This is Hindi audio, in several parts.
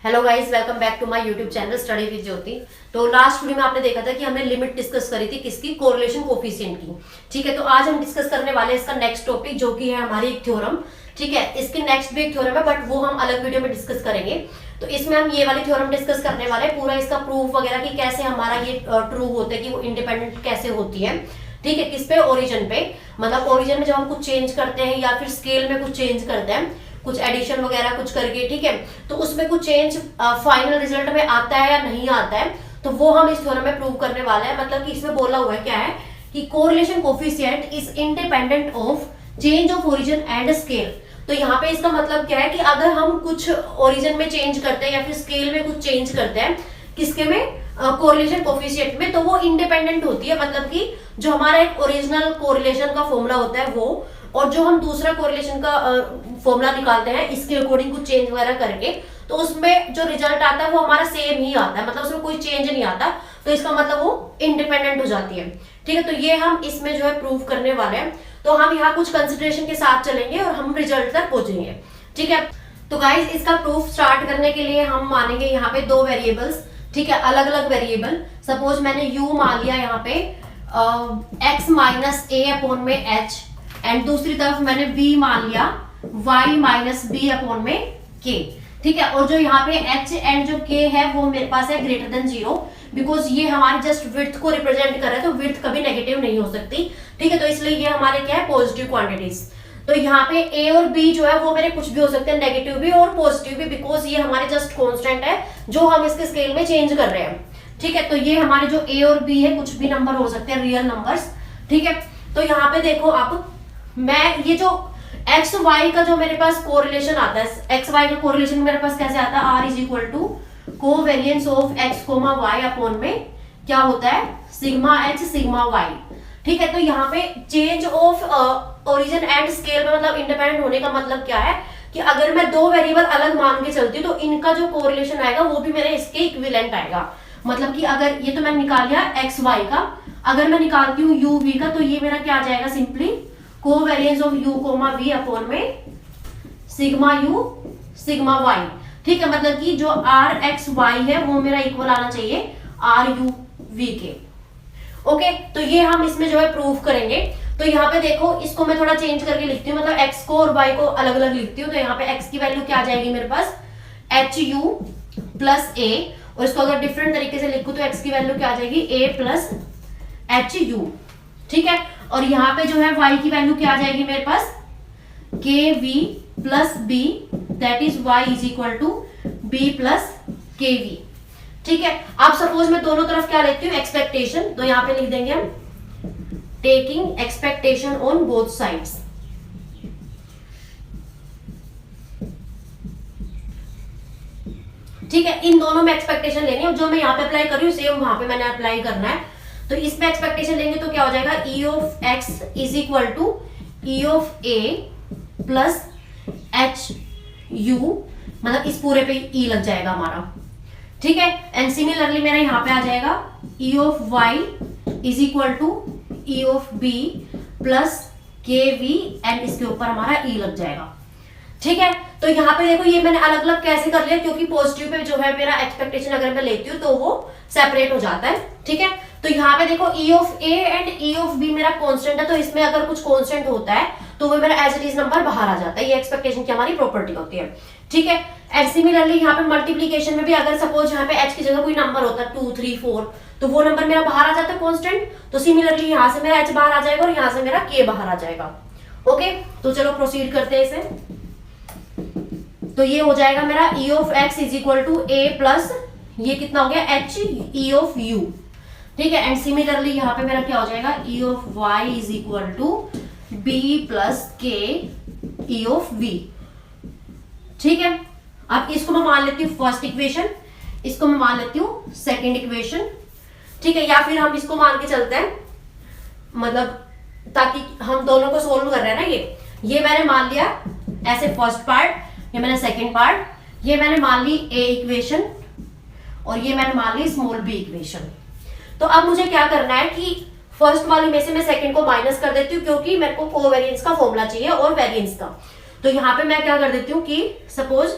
Hello guys, welcome back to my YouTube channel study with Jyoti. तो लास्ट वीडियो में आपने देखा था कि हमने लिमिट डिस्कस करी थी किसकी, कोरिलेशन कोफिशिएंट की। ठीक है, तो आज हम डिस्कस करने वाले हैं इसका नेक्स्ट टॉपिक, जो कि है हमारी एक थ्योरम। ठीक है, इसके नेक्स्ट भी एक थ्योरम है, बट वो हम अलग वीडियो में डिस्कस करेंगे। तो इसमें हम ये वाली थ्योरम डिस्कस करने वाले हैं, पूरा इसका प्रूफ वगैरह कि कैसे हमारा ये ट्रू होता है, कि वो इंडिपेंडेंट कैसे होती है। ठीक है, किस पे, ओरिजिन पे। मतलब ओरिजिन में जब हम कुछ चेंज करते हैं या फिर स्केल में कुछ चेंज करते हैं, कुछ एडिशन वगैरह कुछ करके, ठीक है, तो उसमें कुछ चेंज फाइनल रिजल्ट में आता है या नहीं आता है, तो वो हम इस थ्योरम में प्रूव करने वाले हैं। मतलब कि इसमें बोला हुआ है क्या है कि correlation coefficient is independent of change of origin and scale. तो यहाँ पे इसका मतलब क्या है कि अगर हम कुछ ओरिजिन में चेंज करते हैं या फिर स्केल में कुछ चेंज करते हैं, किसके में, कोरिलेशन कोफिशिएंट में, तो वो इंडिपेंडेंट होती है। मतलब कि जो हमारा एक ओरिजिनल कोरिलेशन का फॉर्मूला होता है वो, और जो हम दूसरा कोरिलेशन का फॉर्मूला निकालते हैं इसके अकॉर्डिंग कुछ चेंज वगैरह करके, तो उसमें जो रिजल्ट आता है वो हमारा सेम ही आता है। मतलब उसमें कोई चेंज नहीं आता, तो इसका मतलब वो इंडिपेंडेंट हो जाती है। ठीक है, तो ये हम इसमें जो है प्रूव करने वाले हैं। तो हम यहाँ कुछ कंसिडरेशन के साथ चलेंगे और हम रिजल्ट तक पहुंचेंगे। ठीक है, तो गाइस इसका प्रूफ स्टार्ट करने के लिए हम मानेंगे यहाँ पे दो वेरिएबल्स। ठीक है, अलग अलग वेरिएबल। सपोज मैंने u मान लिया यहाँ पे x माइनस ए अपॉन में h, एंड दूसरी तरफ मैंने v मान लिया y माइनस b अपॉन में k। ठीक है, और जो यहाँ पे h एंड जो k है वो मेरे पास है ग्रेटर देन 0, बिकॉज ये हमारी जस्ट विड्थ को रिप्रेजेंट कर रहा है, तो विड्थ कभी नेगेटिव नहीं हो सकती। ठीक है, तो इसलिए ये हमारे क्या है, पॉजिटिव क्वांटिटीज। तो यहाँ पे a और b जो है वो मेरे कुछ भी हो सकते हैं, नेगेटिव भी और पॉजिटिव भी, बिकॉज ये हमारे जस्ट कांस्टेंट है जो हम इसके स्केल में चेंज कर रहे हैं। ठीक है, तो ये हमारे जो a और b है कुछ भी नंबर हो सकते हैं, रियल नंबर्स। ठीक है, तो यहाँ पे देखो आप, मैं ये जो एक्स वाई का जो मेरे पास कोरिलेशन आता है, एक्स वाई का कोरिलेशन मेरे पास कैसे आता है, r is equal to covariance of x comma y upon में क्या होता है, सिग्मा एच सिग्मा वाई। ठीक है, तो यहाँ पे change of origin and scale में मतलब इंडिपेंडेंट होने का मतलब क्या है कि अगर मैं दो वेरिएबल अलग मान के चलती हूँ तो इनका जो कोरिलेशन आएगा वो भी मेरे इसके इक्विवेलेंट आएगा। मतलब कि अगर ये तो मैंने निकाल लिया एक्स वाई का, अगर मैं निकालती हूँ यू वी का, तो ये मेरा क्या आ जाएगा, simply covariance of u comma v upon में सिग्मा u सिग्मा y। ठीक है, मतलब कि जो r x y है वो मेरा इक्वल आना चाहिए r u v के। ओके, तो ये हम इसमें जो है प्रूफ करेंगे। तो यहाँ पे देखो, इसको मैं थोड़ा चेंज करके लिखती हूँ, मतलब x को और y को अलग अलग लिखती हूँ। तो यहाँ पे x की वैल्यू क्या आ जाएगी मेरे पास, h u प्लस a, और इसको अगर डिफरेंट तरीके से लिखूं तो x की वैल्यू क्या आ जाएगी, a प्लस h u। ठीक है, और यहाँ पे जो है y की वैल्यू क्या आ जाएगी मेरे पास, k v plus b, that is y is equal to b plus k v. ठीक है, अब सपोज मैं दोनों तरफ क्या लेती हूँ, एक्सपेक्टेशन, तो यहाँ पे लिख देंगे हम taking expectation on both sides. ठीक है, इन दोनों में एक्सपेक्टेशन लेनी है, जो मैं यहाँ पे अप्लाई कर रही हूँ सेम वहां पे मैंने अप्लाई करना है। तो इसमें एक्सपेक्टेशन लेंगे तो क्या हो जाएगा, e of x is equal to e of a plus h u, मतलब इस पूरे पे e लग जाएगा हमारा। ठीक है, एंड सिमिलरली मेरा यहाँ पे आ जाएगा e of y is equal to e of b plus k v, and इसके ऊपर हमारा e लग जाएगा। ठीक है, तो यहाँ पे देखो ये मैंने अलग अलग कैसे कर लिया, क्योंकि पॉजिटिव पे जो है मेरा एक्सपेक्टेशन अगर मैं लेती हूँ तो वो सेपरेट हो जाता है। ठीक है, तो यहाँ पे देखो e of a and e of b मेरा कांस्टेंट है, तो इसमें अगर कुछ कांस्टेंट होता है तो वो मेरा एज इट इज नंबर बाहर आ जाता है। ये एक्सपेक्टेशन की हमारी प्रॉपर्टी होती है। ठीक है, एंड सिमिलरली यहाँ पे मल्टीप्लीकेशन में भी अगर सपोज यहाँ पे h की जगह कोई नंबर होता है 2 3 4, तो वो नंबर मेरा बाहर आ जाता है कांस्टेंट, तो सिमिलरली यहाँ से मेरा h बाहर आ जाएगा और यहाँ से मेरा k बाहर आ जाएगा। ओके, तो चलो प्रोसीड करते हैं इसे। तो ये हो जाएगा मेरा e of x is equal to a plus ये कितना हो गया, h e ऑफ u। ठीक है, एंड सिमिलरली यहाँ पे मेरा क्या हो जाएगा, e of y is equal to b plus k e of v। ठीक है, अब इसको मैं मान लेती हूँ फर्स्ट इक्वेशन, इसको मैं मान लेती हूँ सेकंड इक्वेशन। ठीक है, या फिर हम इसको मान के चलते हैं, मतलब ताकि हम दोनों को सोल्व कर रहे हैं ना, ये मैंने मान लिया ऐसे फर्स्ट पार्ट, ये मैंने सेकंड पार्ट, ये मैंने मान ली a इक्वेशन और ये मैंने मान ली स्मॉल b इक्वेशन। तो अब मुझे क्या करना है कि फर्स्ट वाली में से मैं सेकंड को माइनस कर देती हूँ, क्योंकि मेरे को कोवेरियंस का फॉर्मूला चाहिए और वेरिएंस का। तो यहाँ पे मैं क्या कर देती हूँ कि सपोज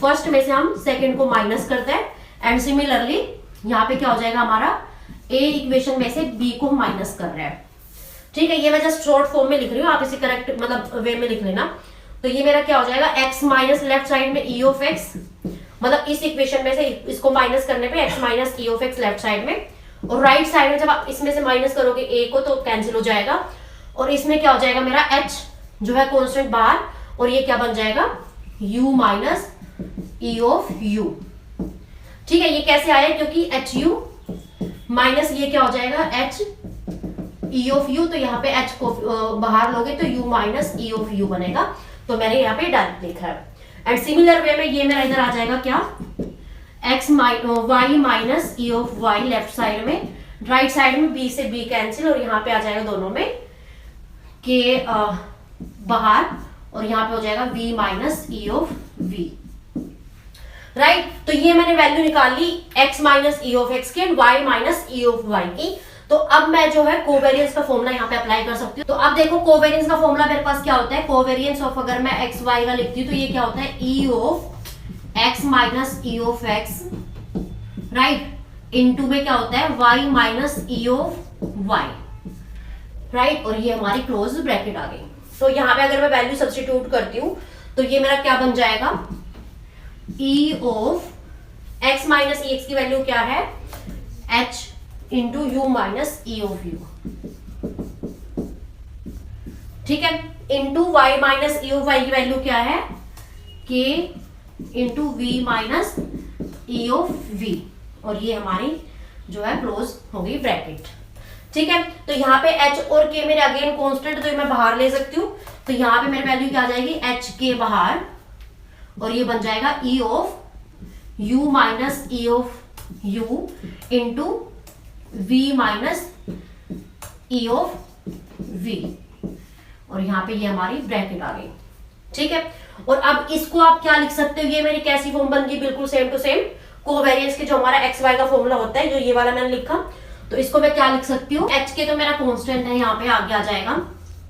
फर्स्ट में से हम सेकंड को माइनस करते हैं एंड सिमिलरली यहाँ पे क्या हो जाएगा हमारा ए इक्वेशन में से बी को माइनस कर रहे हैं। ठीक है, ये मैं जस्ट शॉर्ट फॉर्म में लिख रही हूँ, आप इसे करेक्ट मतलब वे में लिख लेना। तो ये मेरा क्या हो जाएगा x माइनस लेफ्ट साइड में e ऑफ x, मतलब इस इक्वेशन में से इसको माइनस करने पे x minus e of x left side में, और राइट साइड में जब आप इसमें से माइनस करोगे a को तो कैंसिल हो जाएगा, और इसमें क्या हो जाएगा मेरा h जो है कॉन्स्टेंट बाहर, और ये क्या बन जाएगा u minus e of u। ठीक है, ये कैसे आया क्योंकि एच यू माइनस ये क्या हो जाएगा एच ई ऑफ यू, तो यहाँ पे h को बाहर लोगे तो u minus e of u बनेगा, तो मैंने यहाँ पे डायरेक्ट लिखा है। एंड सिमिलर वे में ये मेरा इधर आ जाएगा क्या y minus e of y left side में, राइट साइड में b से b कैंसिल, और यहाँ पे आ जाएगा दोनों में k बाहर, और यहाँ पे हो जाएगा v minus e of v। Right, तो ये मैंने वैल्यू निकाल ली x minus e of x की and y minus e of y की। तो अब मैं जो है कोवेरियंस का फॉर्मूला यहाँ पे अप्लाई कर सकती हूँ। तो अब देखो कोवेरियंस का फॉर्मूला मेरे पास क्या होता है, कोवेरियंस ऑफ अगर मैं x y का लिखती हूँ तो ये क्या होता है e of x minus e of x, right, into में क्या होता है y minus e of y, right, और ये हमारी क्लोज ब्रैकेट आ गई। तो यहाँ पे अगर मैं वैल्यू सब्स्टिट्यूट करती हूँ तो ये मेरा क्या बन जाएगा e of x minus e x की वैल्यू क्या है h into you minus e of u। ठीक है, into y minus e of y की वैल्यू क्या है k into v minus e of v, और ये हमारी जो है क्लोज हो गई ब्रैकेट। ठीक है, तो यहाँ पे h और k मेरे अगेन कांस्टेंट, तो मैं बाहर ले सकती हूँ, तो यहाँ पे मेरी वैल्यू क्या आ जाएगी h k बाहर, और ये बन जाएगा e of u minus e of u into v minus e of v, और यहाँ पे ये हमारी ब्रैकेट आ गई। ठीक है, और अब इसको आप क्या लिख सकते हो, ये मेरी कैसी फॉर्म बन गई, बिल्कुल सेम टू सेम कोवेरियंस के जो हमारा एक्स वाई का फॉर्मूला होता है, जो ये वाला मैंने लिखा, तो इसको मैं क्या लिख सकती हूँ एच के, तो मेरा कांस्टेंट है यहाँ पे आगे आ जाएगा।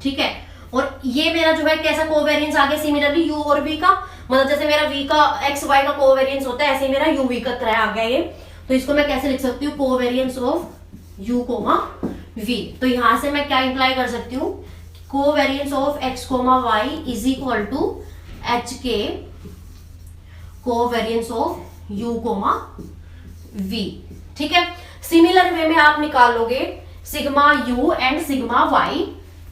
ठीक है, और ये मेरा जो है कैसा कोवेरियंस आ गया, सिमिलरली यू और वी का, मतलब जैसे मेरा v का एक्स वाई का कोवेरियंस होता है ऐसे ही मेरा यू वी का तरह आ गया ये। तो इसको मैं कैसे लिख सकती हूँ covariance of u comma v, तो यहां से मैं क्या इंप्लाई कर सकती हूँ covariance of x comma y is equal to H के covariance of u comma v। ठीक है, सिमिलर वे में आप निकालोगे sigma u and sigma y।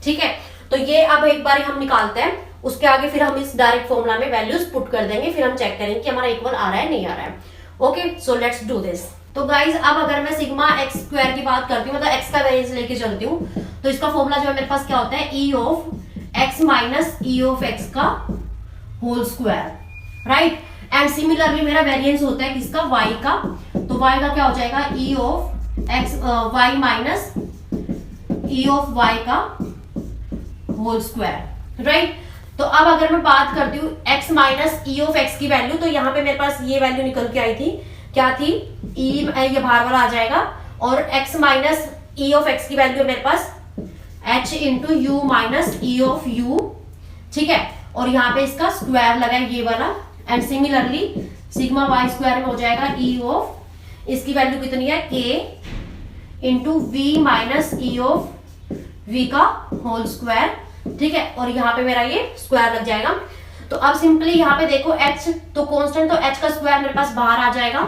ठीक है, तो ये अब एक बार हम निकालते हैं, उसके आगे फिर हम इस डायरेक्ट फॉर्मूला में वैल्यूज पुट कर देंगे, फिर हम चेक करेंगे कि हमारा इक्वल आ रहा है नहीं आ रहा है। Okay, so let's do this. तो गाइज अब अगर मैं सिग्मा एक्स स्क्वायर की बात करती हूँ, मतलब एक्स का वेरिएंस लेके चलती हूँ, तो इसका फॉर्मूला जो है मेरे पास क्या होता है E of X minus E of X का whole square, right. And similarly मेरा वेरिएंस होता है किसका वाई का, तो वाई का क्या हो जाएगा e of x y minus E of y का होल स्क्वायर, राइट। तो अब अगर मैं बात करती हूँ x minus E of x की वैल्यू, तो यहाँ पे मेरे पास ये वैल्यू निकल के आई थी, क्या थी e, ये बाहर वाला आ जाएगा, और x minus E of x की वैल्यू है मेरे पास h into you minus E of you. ठीक है, और यहाँ पे इसका स्क्वायर लगा है ये वाला, and similarly sigma y square में हो जाएगा e ऑफ इसकी वैल्यू कितनी है k into v minus E of v का होल स्क्वायर। ठीक है, और यहाँ पे मेरा ये स्क्वायर लग जाएगा। तो अब सिंपली यहाँ पे देखो h तो कांस्टेंट, तो h का स्क्वायर मेरे पास बाहर आ जाएगा,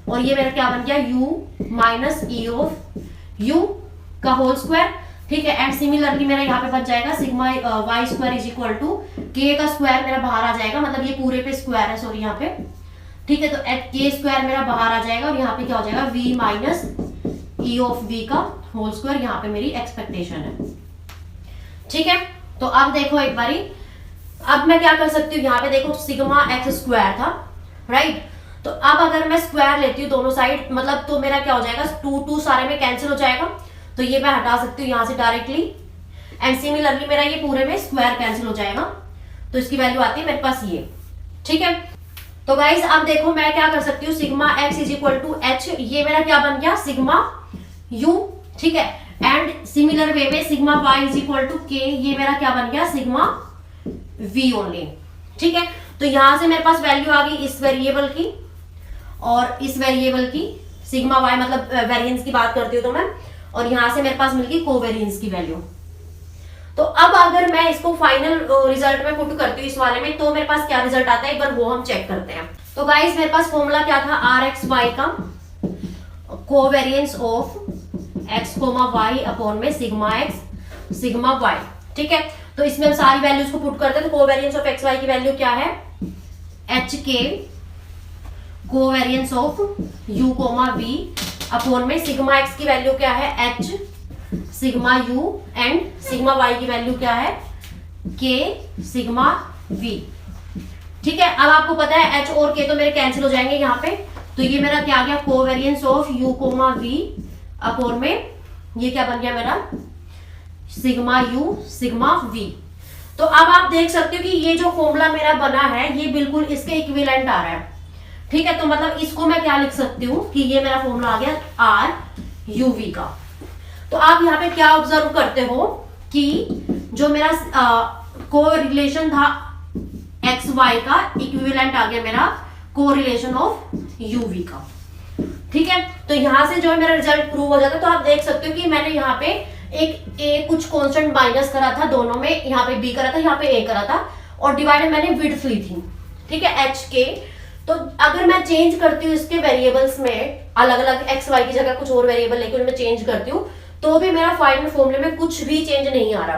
और ये मेरा क्या बन गया u minus E of u का होल स्क्वायर। ठीक है, एंड सिमिलरली मेरा यहाँ पे बन जाएगा sigma y square is equal to k का स्क्वायर मेरा बाहर आ जाएगा, मतलब ये पूरे पे स्क्वायर है, सॉरी यहाँ पे। ठीक है, तो k स्क्वायर मेरा बाहर आ जाएगा, और यहाँ पे क्या हो जाएगा v minus E of v का होल स्क्वायर, यहाँ पे मेरी एक्सपेक्टेशन है। ठीक है, तो अब देखो एक बारी, अब मैं क्या कर सकती हूँ, यहाँ पे देखो सिग्मा एक्स स्क्वायर था, राइट। तो अब अगर मैं स्क्वायर लेती हूँ दोनों साइड, मतलब तो मेरा क्या हो जाएगा 2 सारे में कैंसिल हो जाएगा, तो ये मैं हटा सकती हूँ यहाँ से डायरेक्टली, एंड सिमिलरली मेरा ये पूरे में स्क्वायर कैंसिल हो जाएगा, तो इसकी वैल्यू आती है मेरे पास ये। ठीक है, तो गाइज अब देखो मैं क्या कर सकती हूँ sigma x is equal to h, ये मेरा क्या बन गया सिग्मा यू। ठीक है, एंड सिमिलर वे में sigma y is equal to k, ये मेरा क्या बन गया सिग्मा v ओनली। ठीक है, तो यहां से मेरे पास वैल्यू आ गई इस वेरिएबल की और इस वेरिएबल की, सिग्मा वाई मतलब वेरिएंस की बात करती हूँ तो मैं, और यहां से मेरे पास मिल गई कोवेरियंस की वैल्यू। तो अब अगर मैं इसको फाइनल रिजल्ट में पुट करती हूँ इस वाले में, तो मेरे पास क्या रिजल्ट आता है एक बार वो हम चेक करते हैं। तो गाइस मेरे पास फॉर्मूला क्या था, आर एक्स वाई का covariance of x comma y upon में सिग्मा एक्स सिग्मा वाई। ठीक है, तो इसमें हम सारी वैल्यूज को पुट करते हैं। तो कोवेरियंस ऑफ एक्स वाई की वैल्यू क्या है, एच के covariance of u comma v upon में सिग्मा एक्स की वैल्यू क्या है, h sigma u and sigma y की वैल्यू क्या है, के सिग्मा वी। ठीक है, अब आपको पता है एच और के तो मेरे कैंसिल हो जाएंगे यहाँ पे, तो ये मेरा क्या आ गया, covariance of u comma v upon में ये क्या बन गया मेरा, सिग्मा यू सिग्मा वी। तो अब आप देख सकते हो कि ये जो फॉर्मूला मेरा बना है ये बिल्कुल इसके इक्विवेलेंट आ रहा है। ठीक है, तो मतलब इसको मैं क्या लिख सकती हूँ कि ये मेरा फॉर्मूला आ गया आर यू वी का। तो आप यहाँ पे क्या ऑब्जर्व करते हो कि जो मेरा कोरिलेशन था एक्स वाई का, इक्विवेलेंट आ गया मेरा कोरिलेशन ऑफ यू वी का। ठीक है, तो यहां से जो है मेरा रिजल्ट प्रूव हो जाता है। तो आप देख सकते हो कि मैंने यहाँ पे एक ए कुछ कांस्टेंट माइनस करा था दोनों में, यहाँ पे बी करा था, यहाँ पे ए करा था, और डिवाइडेड मैंने विड्थ ली थी। ठीक है, एच के। तो अगर मैं चेंज करती हूँ इसके वेरिएबल्स में, अलग अलग एक्स वाई की जगह कुछ और वेरिएबल लेके उनमें चेंज करती हूँ, तो भी मेरा फाइनल फॉर्मूले में कुछ भी चेंज नहीं आ रहा।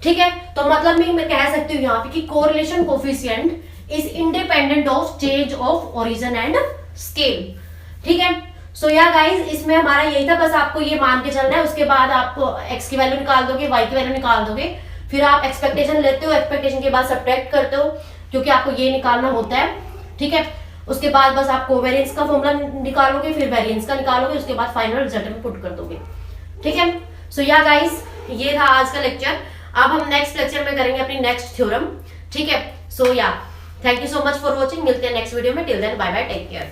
ठीक है, तो मतलब मैं कह सकती हूँ यहाँ पे कि correlation coefficient is independent of change of origin and scale. ठीक है, सो या गाइज इसमें हमारा यही था, बस आपको ये मान के चलना है। उसके बाद आप एक्स की वैल्यू निकाल दोगे, वाई की वैल्यू निकाल दोगे, फिर आप एक्सपेक्टेशन लेते हो, एक्सपेक्टेशन के बाद सब्ट्रैक्ट करते हो क्योंकि आपको ये निकालना होता है। ठीक है, उसके बाद बस आप कोवेरियंस का फॉर्मूला निकालोगे, फिर वेरिएंस का निकालोगे, उसके बाद फाइनल रिजल्ट में पुट कर दोगे। ठीक है, सो या गाइज ये था आज का लेक्चर। अब हम नेक्स्ट लेक्चर में करेंगे अपनी नेक्स्ट थ्योरम। ठीक है, so yeah thank you so much for watching. मिलते हैं नेक्स्ट वीडियो में। Till then bye bye, take care.